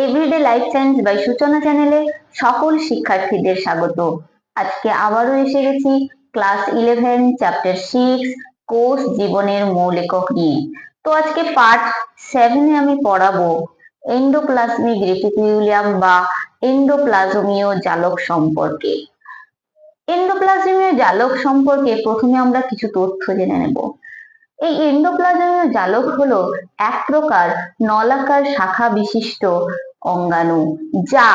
Everyday life science by সূচনা চ্যানেলে সকল শিক্ষার্থীদের স্বাগত। আজকে আবারও এসে গেছি ক্লাস 11 চ্যাপ্টার 6 কোষ জীবনের মূল একক নিয়ে। তো আজকে পার্ট 7 এ আমি পড়াবো এন্ডোপ্লাজমিক রেটিকুলাম বা এন্ডোপ্লাজমীয় জালক সম্পর্কে। এন্ডোপ্লাজমীয় জালক সম্পর্কে প্রথমে আমরা কিছু তথ্য জেনে নেব। এই এন্ডোপ্লাজমীয় জালক হলো এক প্রকার নলাকার শাখা বিশিষ্ট অঙ্গাণু যা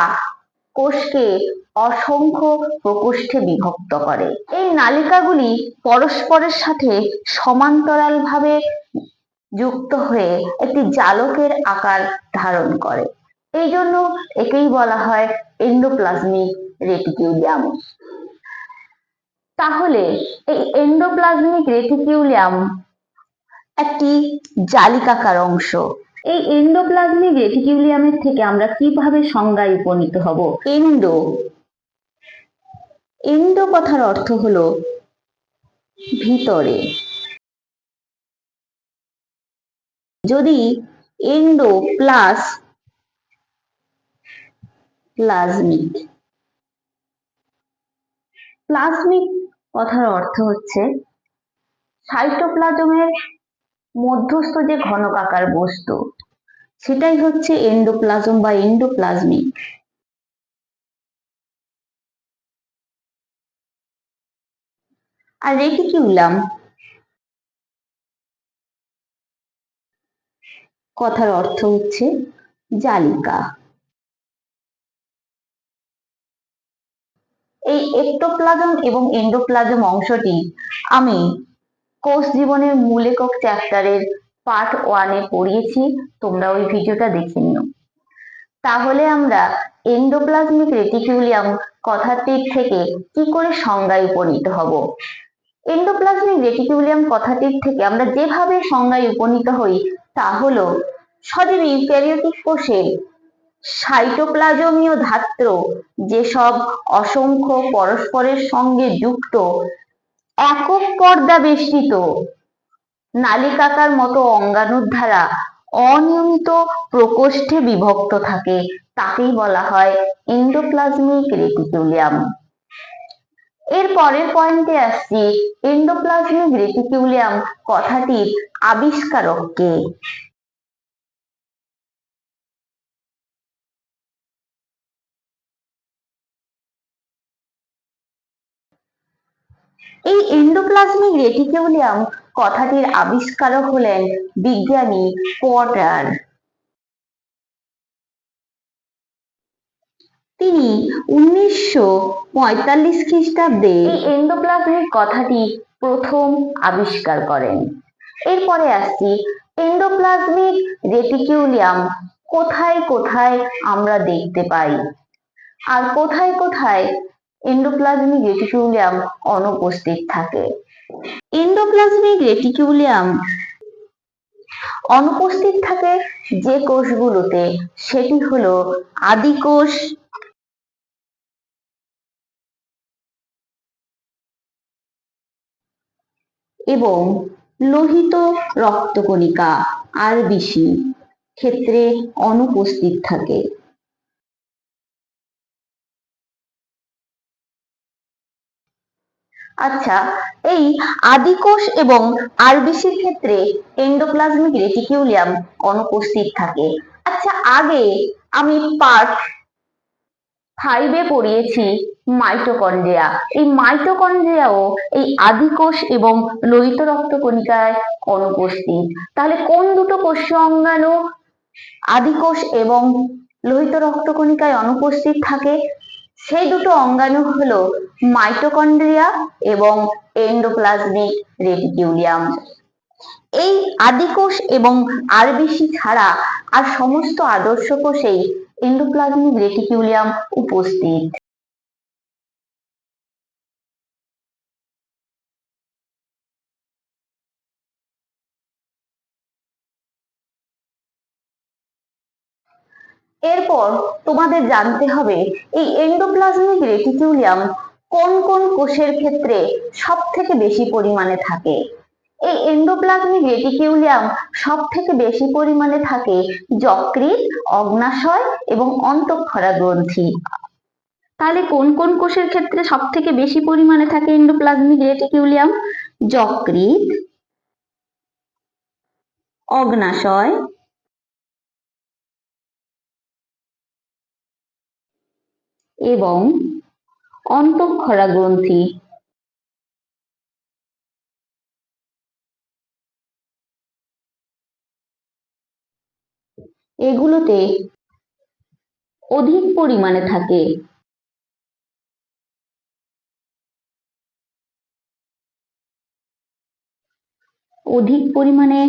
কোষকে অসংখ্য প্রকোষ্ঠে বিভক্ত করে। এই নালিকাগুলি পরস্পরের সাথে সমান্তরালভাবে যুক্ত হয়ে একটি জালকের আকার ধারণ করে। এই জন্য একেই বলা হয় এন্ডোপ্লাজমিক রেটিকুলাম। তাহলে এই এন্ডোপ্লাজমিক রেটিকুলাম একটি জালিকাকার অংশ। এই এন্ডোপ্লাজমিক রেটিকুলামের থেকে আমরা কিভাবে সংজ্ঞায় উপনীত হব? এন্ডো কথার অর্থ হলো ভিতরে। যদি এন্ডো প্লাস প্লাজমিক, প্লাজমিক কথার অর্থ হচ্ছে সাইটোপ্লাজমের মধ্যস্থ যে ঘনকাকার বস্তু, সেটাই হচ্ছে এন্ডোপ্লাজম বা এন্ডোপ্লাজমিক। আর রেটিকুলাম কথার অর্থ হচ্ছে জালিকা। এই এক্টোপ্লাজম এবং এন্ডোপ্লাজম অংশটি আমি কোষ জীবনের মূল একক চ্যাপ্টারের পার্ট 1 এ পড়িয়েছি, তোমরা ওই ভিডিওটা দেখে নিও। তাহলে আমরা এন্ডোপ্লাজমিক রেটিকুলাম কথাটির থেকে কি করে সংজ্ঞায় উপনীত হব? এন্ডোপ্লাজমিক রেটিকুলাম কথাটির থেকে আমরা যেভাবে সংজ্ঞায় উপনীত হই তা হলো সজীব ইউক্যারিওটিক কোষে সাইটোপ্লাজমীয় ধাত্র যেসব অসংখ্য পরস্পরের সঙ্গে যুক্ত একক পর্দা বেষ্টিত নালিকাকার মতো অঙ্গাণুর দ্বারা অনিয়মিত প্রকোষ্ঠে বিভক্ত থাকে, তাকেই বলা হয় এন্ডোপ্লাজমিক রেটিকুলাম। এর পরের পয়েন্টে আসছি, এন্ডোপ্লাজমিক রেটিকুলাম কথাটির আবিষ্কারক কে? এই এন্ডোপ্লাজমিক রেটিকুলাম কথাটির আবিষ্কারক হলেন বিজ্ঞানী পটার। তিনি 1945 খ্রিস্টাব্দে এই এন্ডোপ্লাজমিক কথাটি প্রথম আবিষ্কার করেন। এরপরে আসছি এন্ডোপ্লাজমিক রেটিকুলাম কোথায় কোথায় আমরা দেখতে পাই আর কোথায় কোথায় এন্ডোপ্লাজমিক রেটিকুলাম অনুপস্থিত থাকে। এন্ডোপ্লাজমিক রেটিকুলাম অনুপস্থিত থাকে যে কোষগুলোতে, সেটি হলো আদিকোষ, এবং লোহিত রক্তকণিকা আরবিসি ক্ষেত্রে অনুপস্থিত থাকে। আচ্ছা, এই আদিকোষ এবং আরবিসির ক্ষেত্রে এন্ডোপ্লাজমিক রেটিকুলাম অনুপস্থিত থাকে। আচ্ছা, আগে আমি পার্ট 5 এ পড়িয়েছি মাইটোকন্ড্রিয়া। এই মাইটোকন্ড্রিয়াও এই আদিকোষ এবং লোহিত রক্তকণিকায় অনুপস্থিত। তাহলে কোন দুটো কোষীয় অঙ্গাণু আদিকোষ এবং লোহিত রক্তকণিকায় অনুপস্থিত থাকে? সেই দুটো অঙ্গাণু হলো মাইটোকন্ড্রিয়া এবং এন্ডোপ্লাজমিক রেটিকুলাম। এই আদিকোষ এবং আরবিসি ছাড়া আর সমস্ত আদর্শ কোষেই এন্ডোপ্লাজমিক রেটিকুলাম উপস্থিত। এরপর তোমাদের জানতে হবে এই এন্ডোপ্লাজমিক রেটিকুলাম কোন কোন কোষের ক্ষেত্রে সব থেকে বেশি পরিমাণে থাকে। এই এন্ডোপ্লাজমিক রেটিকিউলিয়াম সব থেকে বেশি পরিমাণে থাকে যকৃৎ, অগ্ন্যাশয় এবং অন্তঃক্ষরা গ্রন্থি। তাহলে কোন কোন কোষের ক্ষেত্রে সব থেকে বেশি পরিমাণে থাকে এন্ডোপ্লাজমিক রেটিকিউলিয়াম? যকৃৎ, অগ্ন্যাশয় এবং অন্তঃক্ষরা গ্রন্থি। এগুলোতে অধিক পরিমাণে থাকে। অধিক পরিমাণে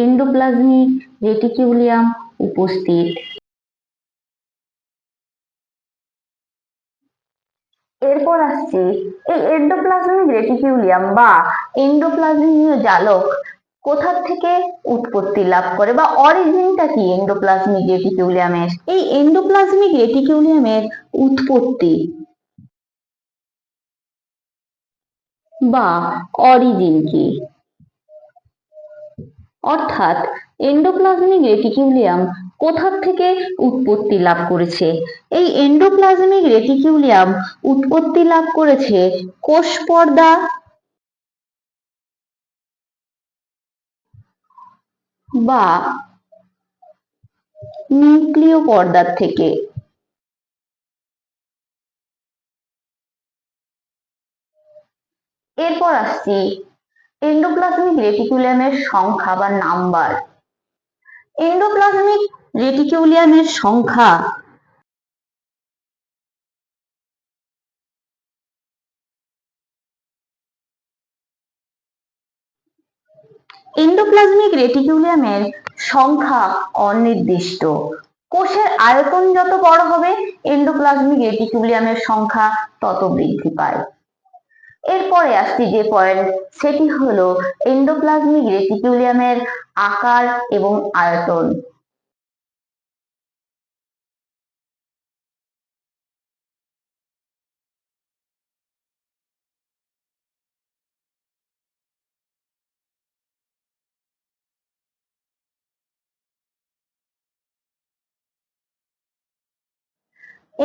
এন্ডোপ্লাজমিক রেটিকিউলিয়াম উপস্থিত। এরপর আসছে এই এন্ডোপ্লাজমিক রেটিকিউলিয়াম বা এন্ডোপ্লাজমীয় জালক কোথা থেকে উৎপত্তি লাভ করে বা অরিজিনটা কি এন্ডোপ্লাজমিক রেটিকিউলিয়ামের? এই এন্ডোপ্লাজমিক রেটিকিউলিয়ামের উৎপত্তি বা অরিজিন কি? অর্থাৎ এন্ডোপ্লাজমিক রেটিকিউলিয়াম কোথা থেকে উৎপত্তি লাভ করেছে? এই এন্ডোপ্লাজমিক রেটিকিউলিয়াম উৎপত্তি লাভ করেছে কোষ পর্দা বা নিউক্লিয় পর্দার থেকে। এরপর আসছি এন্ডোপ্লাজমিক রেটিকুলামের সংখ্যা বা নাম্বার। এন্ডোপ্লাজমিক রেটিকুলামের সংখ্যা এন্ডোপ্লাজমিক রেটিকুলামের সংখ্যা অনির্দিষ্ট। কোষের আয়তন যত বড় হবে এন্ডোপ্লাজমিক রেটিকুলামের সংখ্যা তত বৃদ্ধি পায়। এরপরে আসছি যে পয়েন্ট, সেটি হলো এন্ডোপ্লাজমিক রেটিকুলামের আকার এবং আয়তন।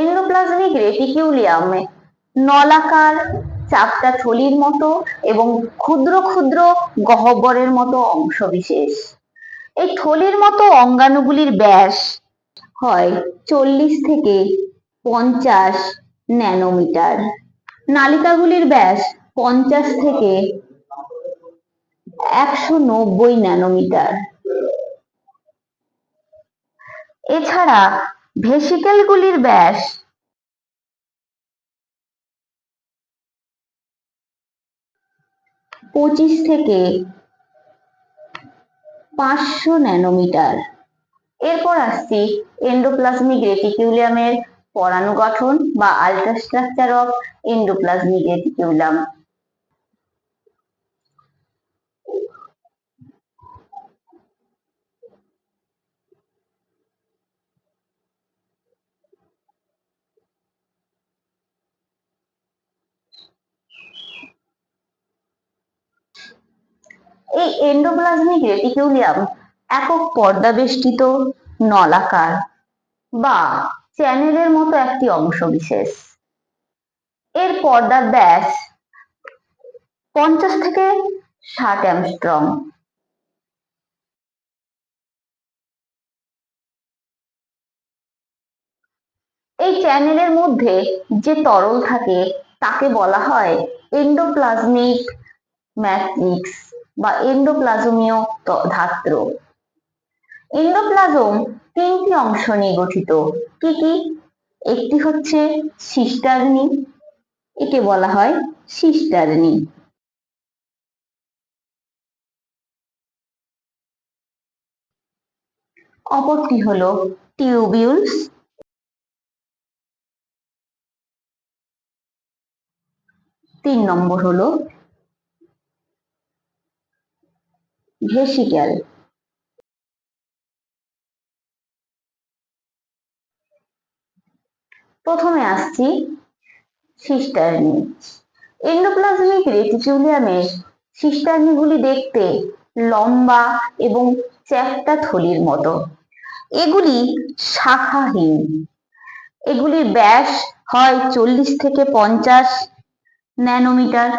এন্ডোপ্লাজমিক রেটিকিউলিয়ামে নলাকার, চাপটা থলির মতো এবং ক্ষুদ্র ক্ষুদ্র গহ্বরের মতো অংশ বিশেষ। এই থলির মতো অঙ্গাণুগুলির ব্যাস হয় 40 থেকে 50 ন্যানোমিটার। নালিকাগুলির ব্যাস 50 থেকে 190 ন্যানোমিটার। এছাড়া ভেসিকেলগুলির ব্যাস 25 থেকে 500 ন্যানোমিটার। এরপর আসছি এন্ডোপ্লাজমিক রেটিকুলামের পরাণু গঠন বা আল্ট্রাস্ট্রাকচার অফ এন্ডোপ্লাজমিক রেটিকুলাম। এই এন্ডোপ্লাজমিক রেটিকুলাম একক পর্দা বেষ্টিত নলাকার বা চ্যানেলের মতো একটি অংশ বিশেষ। এর পর্দার ব্যাস 50 থেকে 60 অ্যাংস্ট্রম। এই চ্যানেলের মধ্যে যে তরল থাকে তাকে বলা হয় এন্ডোপ্লাজমিক ম্যাট্রিক্স বা এন্ডোপ্লাজমীয় ধাত্র। এন্ডোপ্লাজম তিনটি অংশ নিয়ে গঠিত। কি কি? একটি হচ্ছে সিস্টার্নি, একে বলা হয় সিস্টার্নি। অপরটি হলো টিউবিউলস, তিন নম্বর হলো ভেসিক্যাল। প্রথমে আসছি সিস্টার্নি। এন্ডোপ্লাজমিক রেটিকুলামে সিস্টার্নিগুলি দেখতে লম্বা এবং চ্যাপ্টা থলির মতো। এগুলি শাখাহীন। এগুলির ব্যাস হয় 40 থেকে 50 ন্যানোমিটার।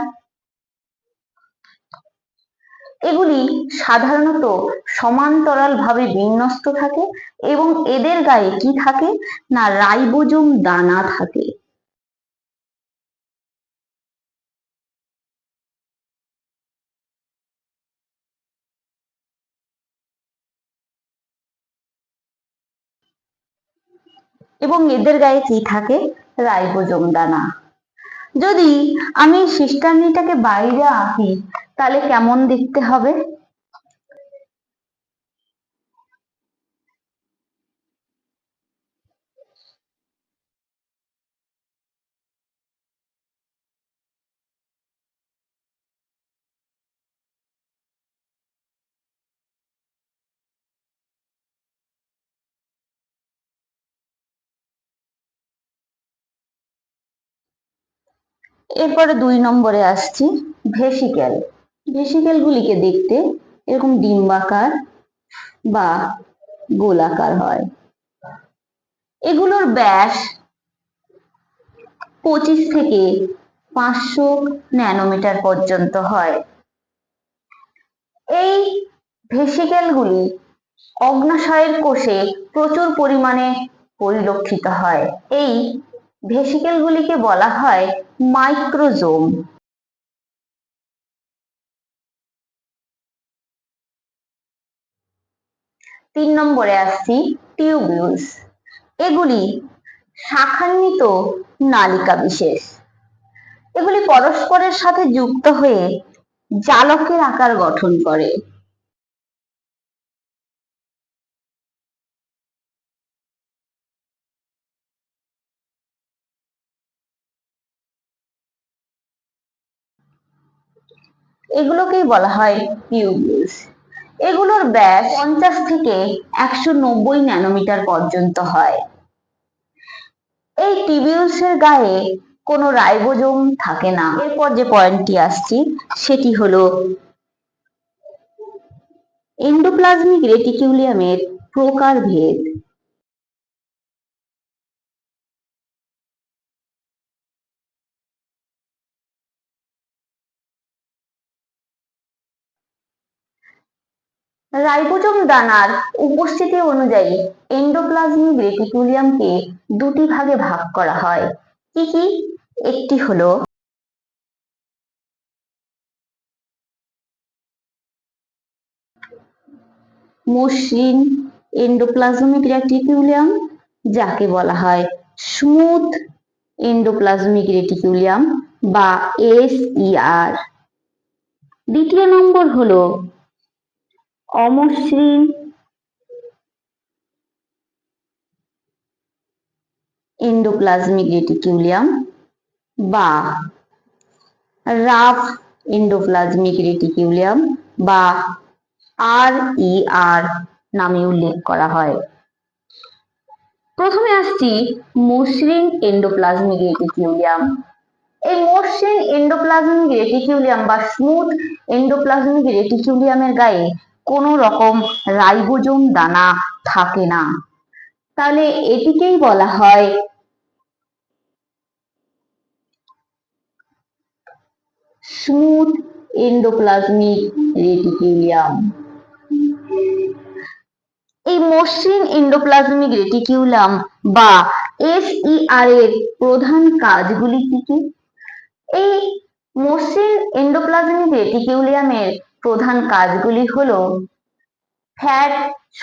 এগুলি সাধারণত সমান্তরালভাবে বিন্যস্ত থাকে এবং এদের গায়ে কি থাকে না রাইবোজোম দানা থাকে। এবং এদের গায়ে কি থাকে রাইবোজোম দানা। যদি আমি সিস্টার্নিটাকে বাইরে আঁকি তাহলে কেমন দেখতে হবে? এরপরে 2 নম্বরে আসছি ভেসিকেল। ভেসিকেল গুলিকে দেখতে এরকম ডিম্বাকার বা গোলাকার হয়। এগুলোর ব্যাস 25 থেকে 500 ন্যানোমিটার পর্যন্ত হয়। এই ভেসিকেলগুলি অগ্ন্যাশয়ের কোষে প্রচুর পরিমাণে পরিলক্ষিত হয়। এই ভেসিকেলগুলিকে বলা হয় মাইক্রোজোম। 3 নম্বরে আসছি টিউবিউলস। এগুলি শাখান্বিত নালিকা বিশেষ। এগুলি পরস্পরের সাথে যুক্ত হয়ে জালকের আকার গঠন করে। এগুলোকেই বলা হয় টিউবিউলস। এগুলোর ব্যাস 50 থেকে 190 ন্যানোমিটার পর্যন্ত হয়। এই টিউবিউলসের গায়ে কোনো রাইবোজোম থাকে না। এরপর যে পয়েন্টটি আসছি সেটি হলো এন্ডোপ্লাজমিক রেটিকিউলিয়ামের প্রকারভেদ। রাইবোজোম দানার উপস্থিতি অনুযায়ী এন্ডোপ্লাজমিক রেটিকুলিয়ামকে দুটি ভাগে ভাগ করা হয়। কি কি? একটি হলো মসৃণ এন্ডোপ্লাজমিক রেটিকুলিয়াম, যাকে বলা হয় স্মুথ এন্ডোপ্লাজমিক রেটিকুলিয়াম বা SER। দ্বিতীয় নম্বর হলো অমসৃণ এন্ডোপ্লাজমিক রেটিকুলিয়াম বা রাফ এন্ডোপ্লাজমিক রেটিকুলিয়াম বা RER নামে উল্লেখ করা হয়। প্রথমে আসছি মসৃণ এন্ডোপ্লাজমিক রেটিকুলিয়াম। এই মসৃণ এন্ডোপ্লাজমিক রেটিকুলিয়াম বা স্মুথ এন্ডোপ্লাজমিক রেটিকুলিয়ামের গায়ে কোনো রকম রাইবোজোম দানা থাকে না। তাহলে এটিকেই বলা হয় স্মুথ এন্ডোপ্লাজমিক রেটিকুলিয়াম। এই মসৃণ এন্ডোপ্লাজমিক রেটিকুলাম বা SER এর প্রধান কাজগুলি কি কি? এই মসৃণ এন্ডোপ্লাজমিক রেটিকুলিয়ামের প্রধান কাজগুলি হলো ফ্যাট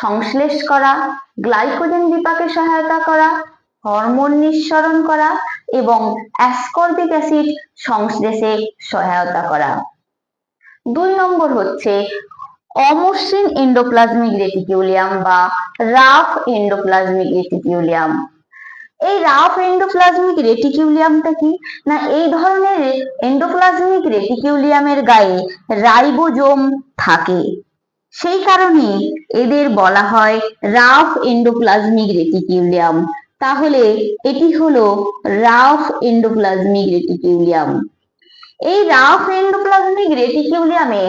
সংশ্লেষ করা, গ্লাইকোজেন বিপাকে সহায়তা করা, হরমোন নিঃসরণ করা এবং অ্যাসকর্বিক অ্যাসিড সংশ্লেষে সহায়তা করা। 2 নম্বর হচ্ছে অমসৃণ এন্ডোপ্লাজমিক রেটিকুলিয়াম বা রাফ এন্ডোপ্লাজমিক রেটিকুলিয়াম। এই রাফ এন্ডোপ্লাজমিক রেটিকুলিয়ামটা কি না এই ধরনের এন্ডোপ্লাজমিক রেটিকুলিয়ামের গায়ে রাইবোজোম থাকে, সেই কারণে এদের বলা হয় রাফ এন্ডোপ্লাজমিক রেটিকুলিয়াম। তাহলে এটি হলো রাফ এন্ডোপ্লাজমিক রেটিকুলিয়াম। এই রাফ এন্ডোপ্লাজমিক রেটিকিউলিয়ামে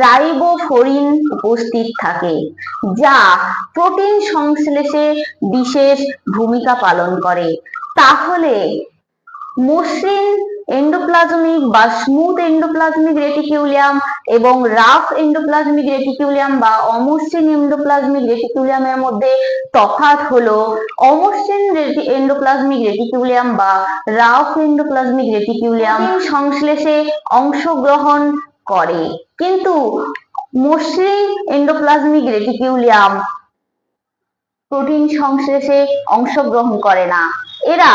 রাইবোফোরিন উপস্থিত থাকে, যা প্রোটিন সংশ্লেষে বিশেষ ভূমিকা পালন করে। তাহলে মসৃণ এন্ডোপ্লাজমিক বা স্মুথ এন্ডোপ্লাজমিক রেটিকিউলিয়াম এবং রাফ এন্ডোপ্লাজমিক রেটিকিউলিয়াম বা অমসৃণ এন্ডোপ্লাজমিক রেটিকিউলিয়ামের মধ্যে তফাৎ হলো অমসৃণ এন্ডোপ্লাজমিক রেটিকিউলিয়াম বা রাফ এন্ডোপ্লাজমিক রেটিকিউলিয়াম সংশ্লেষে অংশগ্রহণ করে, কিন্তু মসৃণ এন্ডোপ্লাজমিক রেটিকিউলিয়াম প্রোটিন সংশ্লেষে অংশগ্রহণ করে না। এরা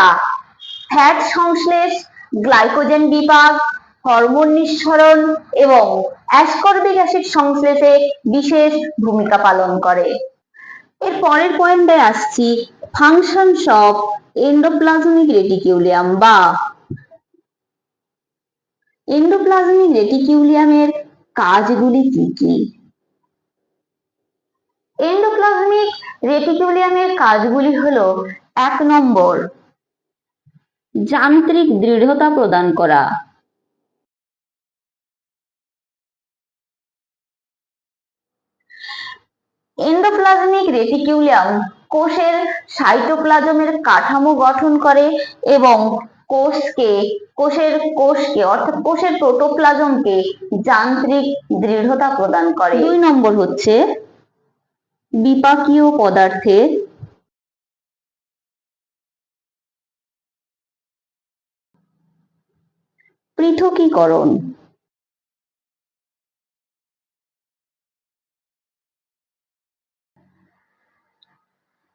ফ্যাট সংশ্লেষ, গ্লাইকোজেন বিপাক, হরমোন নিঃসরণ এবং অ্যাসকর্বিক অ্যাসিড সংশ্লেষে বিশেষ ভূমিকা পালন করে। এর পরের পয়েন্টে আসছি, ফাংশনস অফ এন্ডোপ্লাজমিক রেটিকিউলিয়াম বা এন্ডোপ্লাজমিক রেটিকিউলিয়ামের কাজগুলি কি কি? এন্ডোপ্লাজমিক রেটিকিউলিয়ামের কাজগুলি হলো: 1 নম্বর, যান্ত্রিক দৃঢ়তা প্রদান করা। এন্ডোপ্লাজমিক রেটিকিউলিয়াম কোষের সাইটোপ্লাজমের কাঠামো গঠন করে এবং কোষকে অর্থাৎ কোষের প্রোটোপ্লাজমকে যান্ত্রিক দৃঢ়তা প্রদান করে। 2 নম্বর হচ্ছে বিপাকীয় পদার্থের পৃথকীকরণ।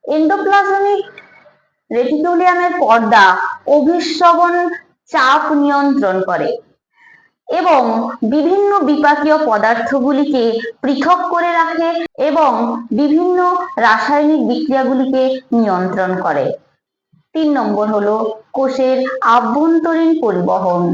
এন্ডোপ্লাজমিক রেটিকিউলিয়ামের পর্দা অভিস্রবণ চাপ নিয়ন্ত্রণ করে এবং বিভিন্ন বিপাকীয় পদার্থগুলিকে পৃথক করে রাখে এবং বিভিন্ন রাসায়নিক বিক্রিয়াগুলিকে নিয়ন্ত্রণ করে। 3 নম্বর হলো কোষের আভ্যন্তরীণ পরিবহন।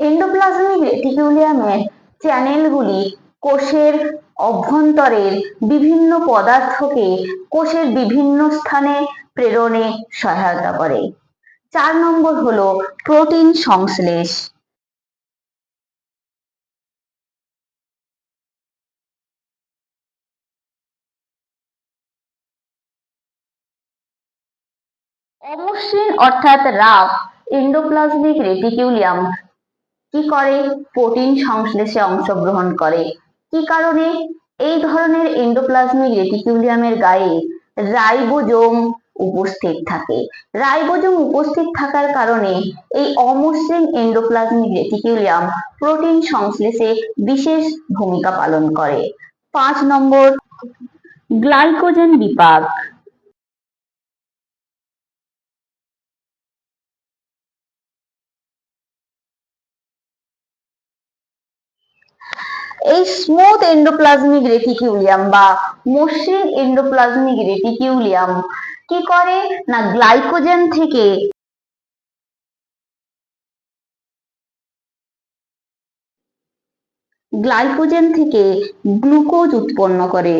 এন্ডোপ্লাজমিক রেটিকিউলিয়ামের চ্যানেলগুলি কোষের অভ্যন্তরের বিভিন্ন পদার্থকে কোষের বিভিন্ন স্থানে প্রেরণে সহায়তা করে। 4 নম্বর হলো প্রোটিন সংশ্লেষ। অমসৃণ অর্থাৎ রাফ এন্ডোপ্লাজমিক রেটিকিউলিয়াম কি করে? প্রোটিন সংশ্লেষে অংশগ্রহণ করে। কি কারণে? এই ধরনের এন্ডোপ্লাজমিক রেটিকিউলিয়ামের গায়ে রাইবোজোম উপস্থিত থাকে। রাইবোজোম উপস্থিত থাকার কারণে এই অমসৃণ এন্ডোপ্লাজমিক রেটিকিউলিয়াম প্রোটিন সংশ্লেষে বিশেষ ভূমিকা পালন করে। 5 নম্বর, গ্লাইকোজেন বিপাক। এই স্মুথ এন্ডোপ্লাজমিক রেটিকিউলিয়াম বা মসৃণ এন্ডোপ্লাজমিক রেটিকিউলিয়াম কি করে না গ্লাইকোজেন থেকে গ্লুকোজ উৎপন্ন করে।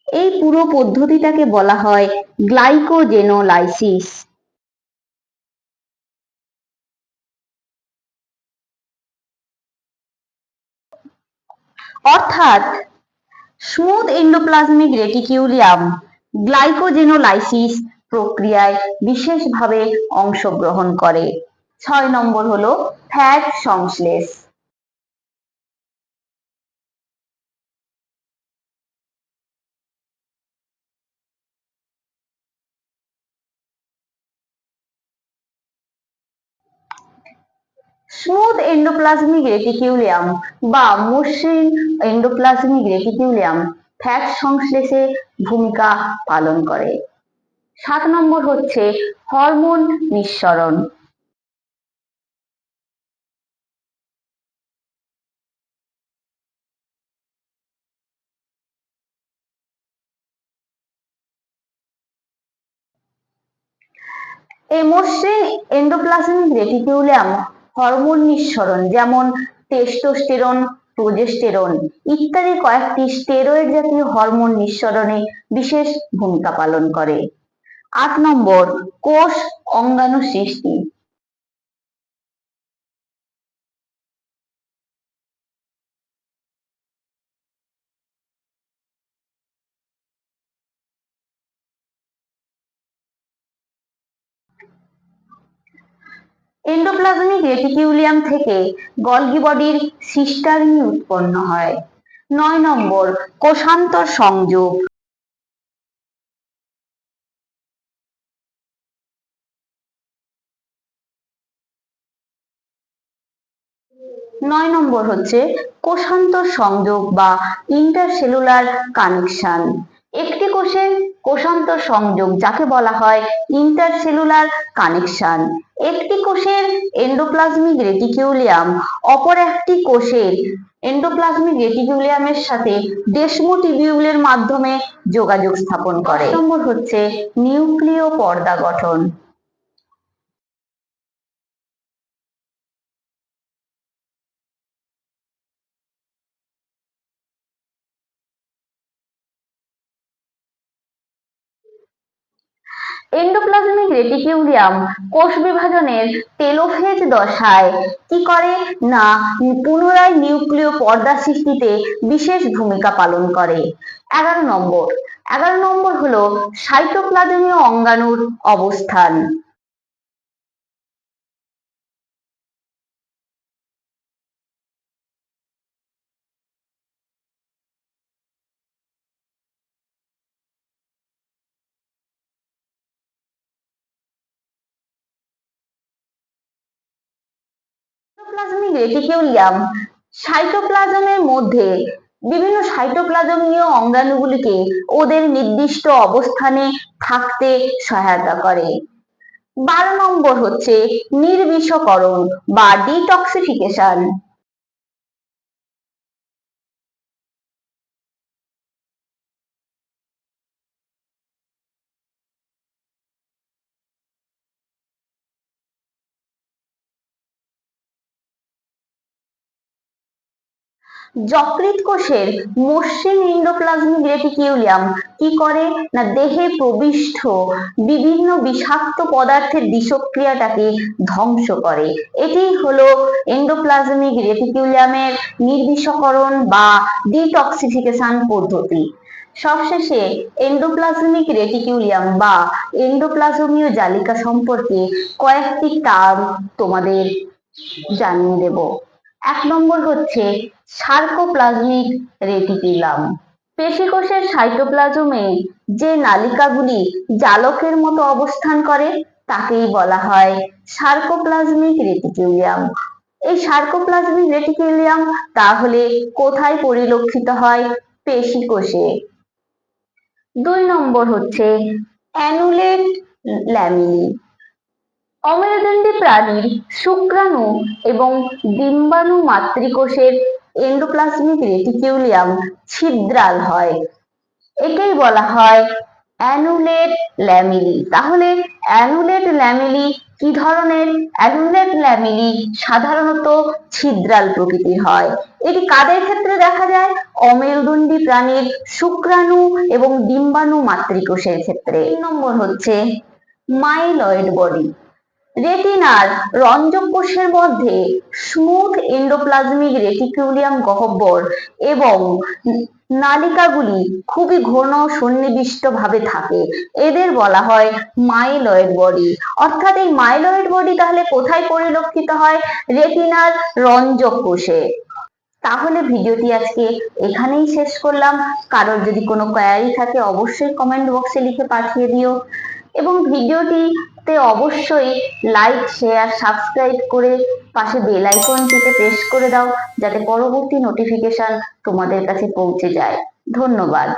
এই পুরো পদ্ধতিটাকে বলা হয় গ্লাইকোজেনোলাইসিস। অর্থাৎ স্মুথ এন্ডোপ্লাজমিক রেটিকিউলিয়াম গ্লাইকোজেনোলাইসিস প্রক্রিয়ায় বিশেষভাবে অংশগ্রহণ করে। 6 নম্বর হলো ফ্যাট সংশ্লেষ। স্মুথ এন্ডোপ্লাজমিক রেটিকিউলিয়াম বা মসৃণ এন্ডোপ্লাজমিক রেটিকিউলিয়াম ফ্যাট সংশ্লেষে ভূমিকা পালন করে। 7 নম্বর হচ্ছে হরমোন নিঃসরণ। এই মসৃণ এন্ডোপ্লাজমিক রেটিকুলাম হরমোন নিঃসরণ যেমন টেস্টোস্টেরন, প্রোজেস্টেরন ইত্যাদি কয়েকটি স্টেরয়েড জাতীয় হরমোন নিঃসরণে বিশেষ ভূমিকা পালন করে। 8 নম্বর, কোষ অঙ্গাণু সৃষ্টি। এন্ডোপ্লাজমিক রেটিকুলাম থেকে গলগি বডির সিস্টার্নি উৎপন্ন হয়। 9 নম্বর, কোষান্তর সংযোগ। 9 নম্বর হচ্ছে কোষান্তর সংযোগ বা ইন্টারসেলুলার কানেকশন। একটি কোষের কোষান্তর সংযোগ যাকে বলা হয় ইন্টারসেলুলার কানেকশন। একটি কোষের এন্ডোপ্লাজমিক রেটিকুলাম অপর একটি কোষের এন্ডোপ্লাজমিক রেটিকুলামের সাথে ডেসমোটিবিউলের মাধ্যমে যোগাযোগ স্থাপন করে। 10 নম্বর হচ্ছে নিউক্লিয় পর্দা গঠন। এন্ডোপ্লাজমিক রেটিকুলাম কোষ বিভাজনের টেলোফেজ দশায় কি করে না পুনরায় নিউক্লিয় পর্দা সৃষ্টিতে বিশেষ ভূমিকা পালন করে। 11 নম্বর হলো সাইটোপ্লাজমীয় অঙ্গাণুর অবস্থান। সাইটোপ্লাজমিক রেটিকুলাম সাইটোপ্লাজমের মধ্যে বিভিন্ন সাইটোপ্লাজমীয় অঙ্গাণুগুলিকে ওদের নির্দিষ্ট অবস্থানে থাকতে সহায়তা করে। 12 নম্বর হচ্ছে নির্বিষকরণ বা ডিটক্সিফিকেশন। যকৃৎ কোষের মসৃণ এন্ডোপ্লাজমিক রেটিকুলাম কি করে না দেহে প্রবিষ্ট বিভিন্ন বিষাক্ত পদার্থের বিষক্রিয়াটাকে ধ্বংস করে। এটি হলো এন্ডোপ্লাজমিক রেটিকুলামের নির্বিষকরণ বা ডিটক্সিফিকেশন পদ্ধতি। সবশেষে এন্ডোপ্লাজমিক রেটিকুলাম বা এন্ডোপ্লাজমীয় জালিকা সম্পর্কে কয়েকটি টার্ম তোমাদের জানিয়ে দেব। 1 নম্বর হচ্ছে সার্কোপ্লাজমিক রেটিকুলাম। পেশিকোষের সাইটোপ্লাজমে যে নালিকাগুলি জালকের মতো অবস্থান করে তাকেই বলা হয় সার্কোপ্লাজমিক রেটিকুলাম। এই সার্কোপ্লাজমিক রেটিকুলাম তাহলে কোথায় পরিলক্ষিত হয়? পেশিকোষে। 2 নম্বর হচ্ছে অ্যানুলেট ল্যামিলি। অমেরুদণ্ডী প্রাণীর শুক্রাণু এবং ডিম্বাণু মাতৃকোষের এন্ডোপ্লাজমিক রেটিকুলাম ছিদ্রাল হয়, একেই বলা হয় অ্যানুলেট ল্যামিলি। তাহলে অ্যানুলেট ল্যামিলি কি ধরনের? অ্যানুলেট ল্যামিলি সাধারণত ছিদ্রাল প্রকৃতির হয়। এটি কাদের ক্ষেত্রে দেখা যায়? অমেরুদণ্ডী প্রাণীর শুক্রাণু এবং ডিম্বাণু মাতৃকোষের ক্ষেত্রে। 3 নম্বর হচ্ছে মাইলয়েড বডি। রেটিনার রঞ্জক কোষের মধ্যে স্মুথ এন্ডোপ্লাজমিক রেটিকুলাম গহ্বর এবং নালিকাগুলি খুবই ঘন সন্নিবিষ্ট ভাবে থাকে, এদের বলা হয় মাইলয়েড বডি। অর্থাৎ এই মাইলয়েড বডি তাহলে কোথায় পরিলক্ষিত হয়? রেটিনার রঞ্জক কোষে। তাহলে ভিডিওটি আজকে এখানেই শেষ করলাম। কারোর যদি কোনো কোয়ারি থাকে অবশ্যই কমেন্ট বক্সে লিখে পাঠিয়ে দিও এবং ভিডিওটিতে অবশ্যই লাইক, শেয়ার, সাবস্ক্রাইব করে পাশে বেল আইকনটিতে প্রেস করে দাও যাতে পরবর্তী নোটিফিকেশন তোমাদের কাছে পৌঁছে যায়। ধন্যবাদ।